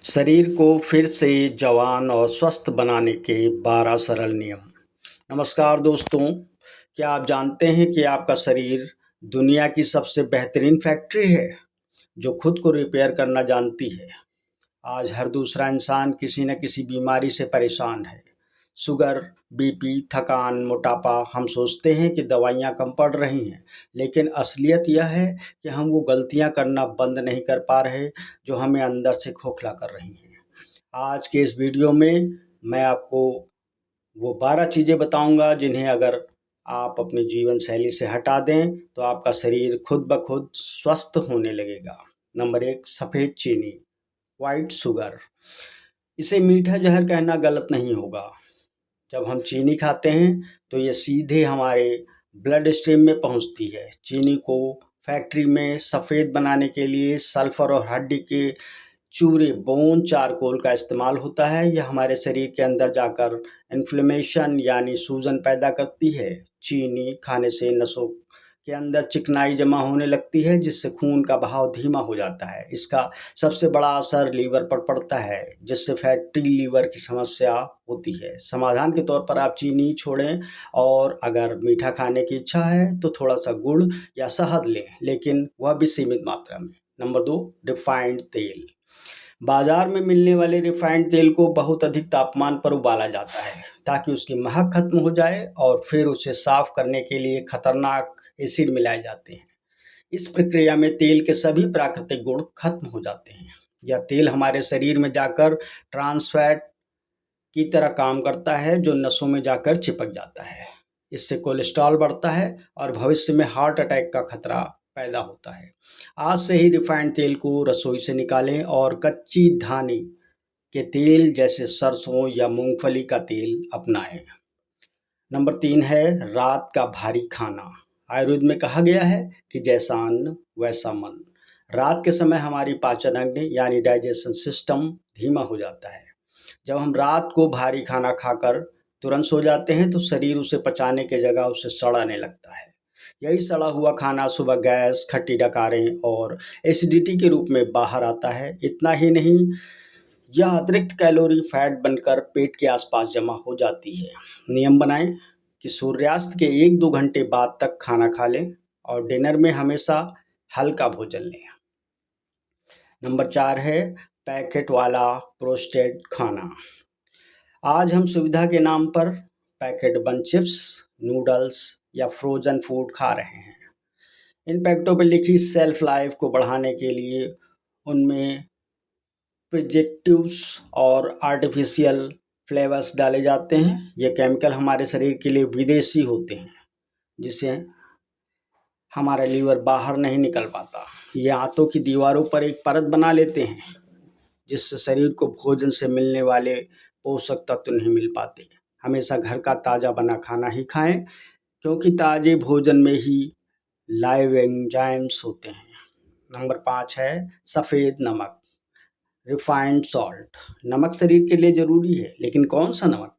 शरीर को फिर से जवान और स्वस्थ बनाने के 12 सरल नियम। नमस्कार दोस्तों, क्या आप जानते हैं कि आपका शरीर दुनिया की सबसे बेहतरीन फैक्ट्री है जो खुद को रिपेयर करना जानती है। आज हर दूसरा इंसान किसी न किसी बीमारी से परेशान है। शुगर, बीपी, थकान, मोटापा। हम सोचते हैं कि दवाइयाँ कम पड़ रही हैं, लेकिन असलियत यह है कि हम वो गलतियाँ करना बंद नहीं कर पा रहे जो हमें अंदर से खोखला कर रही हैं। आज के इस वीडियो में मैं आपको वो 12 चीज़ें बताऊंगा जिन्हें अगर आप अपनी जीवन शैली से हटा दें तो आपका शरीर खुद ब खुद स्वस्थ होने लगेगा। नंबर 1, सफ़ेद चीनी, वाइट शुगर। इसे मीठा जहर कहना गलत नहीं होगा। जब हम चीनी खाते हैं तो ये सीधे हमारे ब्लड स्ट्रीम में पहुंचती है। चीनी को फैक्ट्री में सफ़ेद बनाने के लिए सल्फर और हड्डी के चूरे बोन चारकोल का इस्तेमाल होता है। यह हमारे शरीर के अंदर जाकर इन्फ्लेमेशन यानी सूजन पैदा करती है। चीनी खाने से नसों के अंदर चिकनाई जमा होने लगती है जिससे खून का बहाव धीमा हो जाता है। इसका सबसे बड़ा असर लीवर पर पड़ता है जिससे फैटी लीवर की समस्या होती है। समाधान के तौर पर आप चीनी छोड़ें और अगर मीठा खाने की इच्छा है तो थोड़ा सा गुड़ या शहद लें, लेकिन वह भी सीमित मात्रा में। नंबर 2, रिफाइंड तेल। बाजार में मिलने वाले रिफाइंड तेल को बहुत अधिक तापमान पर उबाला जाता है ताकि उसकी महक खत्म हो जाए और फिर उसे साफ करने के लिए खतरनाक एसिड मिलाए जाते हैं। इस प्रक्रिया में तेल के सभी प्राकृतिक गुण खत्म हो जाते हैं। यह तेल हमारे शरीर में जाकर ट्रांस फैट की तरह काम करता है जो नसों में जाकर चिपक जाता है। इससे कोलेस्ट्रॉल बढ़ता है और भविष्य में हार्ट अटैक का खतरा पैदा होता है। आज से ही रिफाइंड तेल को रसोई से निकालें और कच्ची धानी के तेल जैसे सरसों या मूंगफली का तेल अपनाएं। नंबर 3 है रात का भारी खाना। आयुर्वेद में कहा गया है कि जैसा अन्न वैसा मन। रात के समय हमारी पाचन अग्नि यानी डाइजेशन सिस्टम धीमा हो जाता है। जब हम रात को भारी खाना खाकर तुरंत सो जाते हैं तो शरीर उसे पचाने के जगह उसे सड़ाने लगता है। यही सड़ा हुआ खाना सुबह गैस, खट्टी डकारें और एसिडिटी के रूप में बाहर आता है। इतना ही नहीं, यह अतिरिक्त कैलोरी फैट बनकर पेट के आसपास जमा हो जाती है। नियम बनाएं कि सूर्यास्त के 1-2 घंटे बाद तक खाना खा लें और डिनर में हमेशा हल्का भोजन लें। नंबर 4 है पैकेट वाला प्रोसेस्ड खाना। आज हम सुविधा के नाम पर पैकेट बंद चिप्स, नूडल्स या फ्रोजन फूड खा रहे हैं। इन पैकेटों पर लिखी सेल्फ लाइफ को बढ़ाने के लिए उनमें प्रिजर्वेटिव्स और आर्टिफिशियल फ्लेवर्स डाले जाते हैं। ये केमिकल हमारे शरीर के लिए विदेशी होते हैं जिससे हमारा लीवर बाहर नहीं निकल पाता। ये आंतों की दीवारों पर एक परत बना लेते हैं जिससे शरीर को भोजन से मिलने वाले पोषक तत्व नहीं मिल पाते। हमेशा घर का ताज़ा बना खाना ही खाएं क्योंकि ताज़े भोजन में ही लाइव एंजाइम्स होते हैं। नंबर 5 है सफ़ेद नमक, रिफाइंड सॉल्ट। नमक शरीर के लिए ज़रूरी है, लेकिन कौन सा नमक?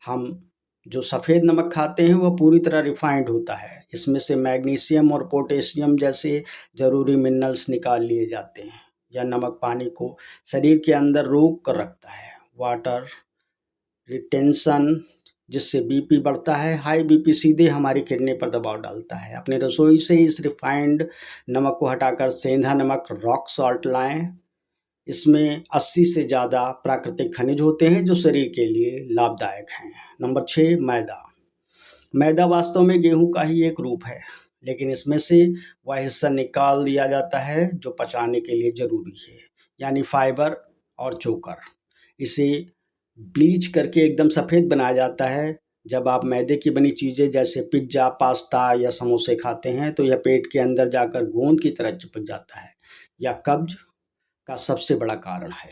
हम जो सफ़ेद नमक खाते हैं वह पूरी तरह रिफाइंड होता है। इसमें से मैग्नीशियम और पोटेशियम जैसे ज़रूरी मिनरल्स निकाल लिए जाते हैं। यह नमक पानी को शरीर के अंदर रोक कर रखता है। वाटर रिटेंशन, जिससे बीपी बढ़ता है। हाई बीपी सीधे हमारी किडनी पर दबाव डालता है। अपनी रसोई से इस रिफाइंड नमक को हटाकर सेंधा नमक, रॉक सॉल्ट लाएं। इसमें 80 से ज़्यादा प्राकृतिक खनिज होते हैं जो शरीर के लिए लाभदायक हैं। नंबर 6, मैदा। मैदा वास्तव में गेहूं का ही एक रूप है, लेकिन इसमें से वह हिस्सा निकाल दिया जाता है जो पचाने के लिए ज़रूरी है, यानी फाइबर और चोकर। इसे ब्लीच करके एकदम सफ़ेद बनाया जाता है। जब आप मैदे की बनी चीज़ें जैसे पिज्ज़ा, पास्ता या समोसे खाते हैं तो यह पेट के अंदर जाकर गोंद की तरह चिपक जाता है। यह कब्ज का सबसे बड़ा कारण है।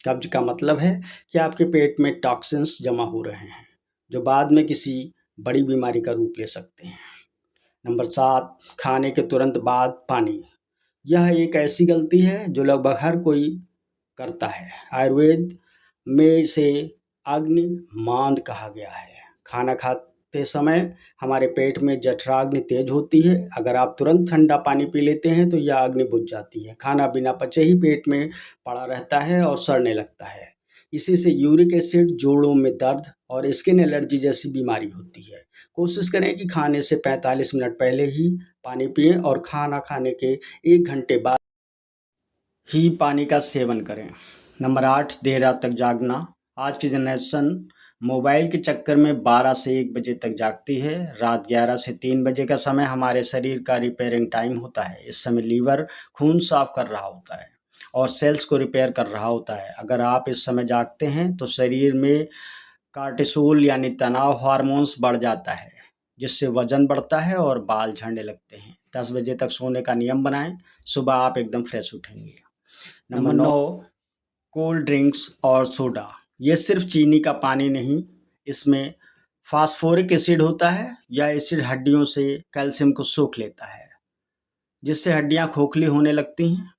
कब्ज का मतलब है कि आपके पेट में टॉक्सिन्स जमा हो रहे हैं जो बाद में किसी बड़ी बीमारी का रूप ले सकते हैं। नंबर 7, खाने के तुरंत बाद पानी। यह एक ऐसी गलती है जो लगभग हर कोई करता है। आयुर्वेद में इसे अग्नि मांद कहा गया है। खाना खाते समय हमारे पेट में जठराग्नि तेज होती है। अगर आप तुरंत ठंडा पानी पी लेते हैं तो यह अग्नि बुझ जाती है। खाना बिना पचे ही पेट में पड़ा रहता है और सड़ने लगता है। इसी से यूरिक एसिड, जोड़ों में दर्द और स्किन एलर्जी जैसी बीमारी होती है। कोशिश करें कि खाने से 45 मिनट पहले ही पानी पिएं और खाना खाने के 1 घंटे बाद ही पानी का सेवन करें। नंबर 8, देर रात तक जागना। आज की जनरेशन मोबाइल के चक्कर में 12 से 1 बजे तक जागती है। रात 11 से 3 बजे का समय हमारे शरीर का रिपेयरिंग टाइम होता है। इस समय लीवर खून साफ कर रहा होता है और सेल्स को रिपेयर कर रहा होता है। अगर आप इस समय जागते हैं तो शरीर में कार्टिसोल यानी तनाव हार्मोन्स बढ़ जाता है, जिससे वजन बढ़ता है और बाल झड़ने लगते हैं। 10 बजे तक सोने का नियम बनाएं, सुबह आप एकदम फ्रेश उठेंगे। नंबर 9, कोल्ड ड्रिंक्स और सोडा। ये सिर्फ चीनी का पानी नहीं, इसमें फास्फोरिक एसिड होता है। यह एसिड हड्डियों से कैल्शियम को सोख लेता है, जिससे हड्डियां खोखली होने लगती हैं।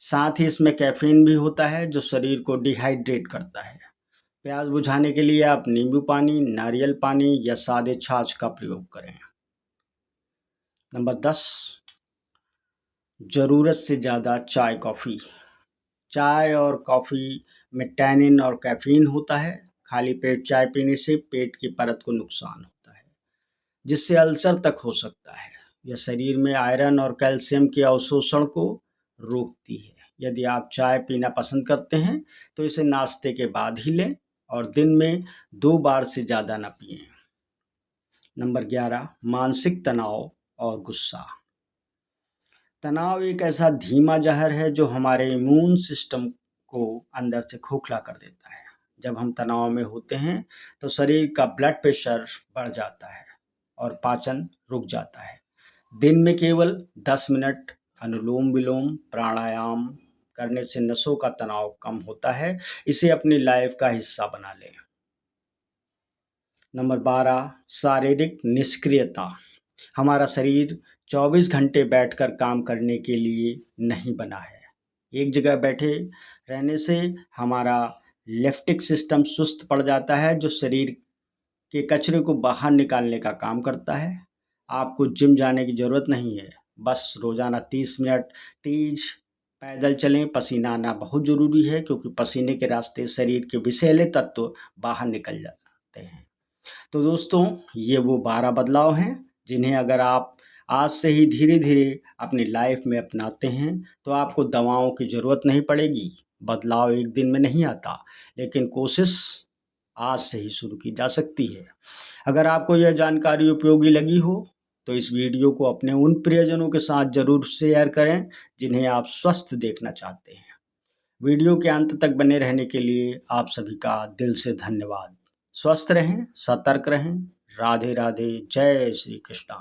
साथ ही इसमें कैफीन भी होता है, जो शरीर को डिहाइड्रेट करता है। प्यास बुझाने के लिए आप नींबू पानी, नारियल पानी या सादे छाछ का प्रयोग करें। नंबर 10, ज़रूरत से ज़्यादा चाय कॉफ़ी। चाय और कॉफ़ी में टैनिन और कैफीन होता है। खाली पेट चाय पीने से पेट की परत को नुकसान होता है, जिससे अल्सर तक हो सकता है। यह शरीर में आयरन और कैल्शियम के अवशोषण को रोकती है। यदि आप चाय पीना पसंद करते हैं तो इसे नाश्ते के बाद ही लें और दिन में 2 बार से ज़्यादा न पिएं। नंबर 11, मानसिक तनाव और गुस्सा। तनाव एक ऐसा धीमा जहर है जो हमारे इम्यून सिस्टम को अंदर से खोखला कर देता है। जब हम तनाव में होते हैं तो शरीर का ब्लड प्रेशर बढ़ जाता है और पाचन रुक जाता है। दिन में केवल 10 मिनट अनुलोम विलोम प्राणायाम करने से नसों का तनाव कम होता है। इसे अपनी लाइफ का हिस्सा बना लें। नंबर 12, शारीरिक निष्क्रियता। हमारा शरीर 24 घंटे बैठकर काम करने के लिए नहीं बना है। एक जगह बैठे रहने से हमारा लिम्फेटिक सिस्टम सुस्त पड़ जाता है, जो शरीर के कचरे को बाहर निकालने का काम करता है। आपको जिम जाने की ज़रूरत नहीं है, बस रोज़ाना 30 मिनट तेज पैदल चलें। पसीना आना बहुत ज़रूरी है, क्योंकि पसीने के रास्ते शरीर के विषैले तत्व बाहर निकल जाते हैं। तो दोस्तों, ये वो 12 बदलाव हैं जिन्हें अगर आप आज से ही धीरे धीरे अपनी लाइफ में अपनाते हैं तो आपको दवाओं की ज़रूरत नहीं पड़ेगी। बदलाव एक दिन में नहीं आता, लेकिन कोशिश आज से ही शुरू की जा सकती है। अगर आपको यह जानकारी उपयोगी लगी हो तो इस वीडियो को अपने उन प्रियजनों के साथ ज़रूर शेयर करें जिन्हें आप स्वस्थ देखना चाहते हैं। वीडियो के अंत तक बने रहने के लिए आप सभी का दिल से धन्यवाद। स्वस्थ रहें, सतर्क रहें। राधे राधे, जय श्री कृष्णा।